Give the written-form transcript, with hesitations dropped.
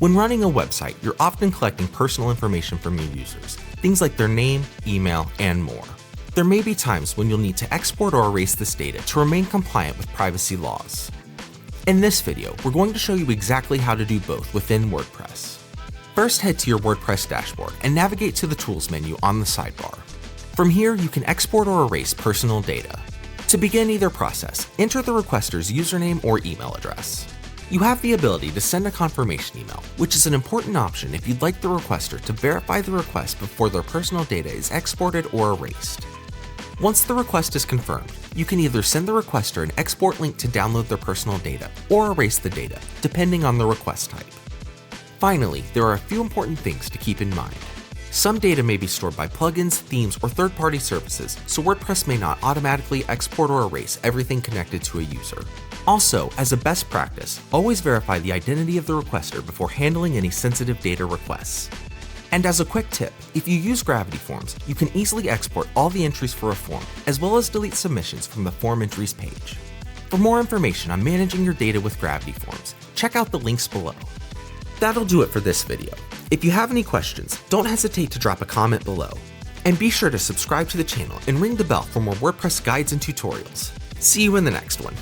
When running a website, you're often collecting personal information from your users, things like their name, email, and more. There may be times when you'll need to export or erase this data to remain compliant with privacy laws. In this video, we're going to show you exactly how to do both within WordPress. First, head to your WordPress dashboard and navigate to the Tools menu on the sidebar. From here, you can export or erase personal data. To begin either process, enter the requester's username or email address. You have the ability to send a confirmation email, which is an important option if you'd like the requester to verify the request before their personal data is exported or erased. Once the request is confirmed, you can either send the requester an export link to download their personal data or erase the data, depending on the request type. Finally, there are a few important things to keep in mind. Some data may be stored by plugins, themes, or third-party services, so WordPress may not automatically export or erase everything connected to a user. Also, as a best practice, always verify the identity of the requester before handling any sensitive data requests. And as a quick tip, if you use Gravity Forms, you can easily export all the entries for a form, as well as delete submissions from the form entries page. For more information on managing your data with Gravity Forms, check out the links below. That'll do it for this video. If you have any questions, don't hesitate to drop a comment below. And be sure to subscribe to the channel and ring the bell for more WordPress guides and tutorials. See you in the next one.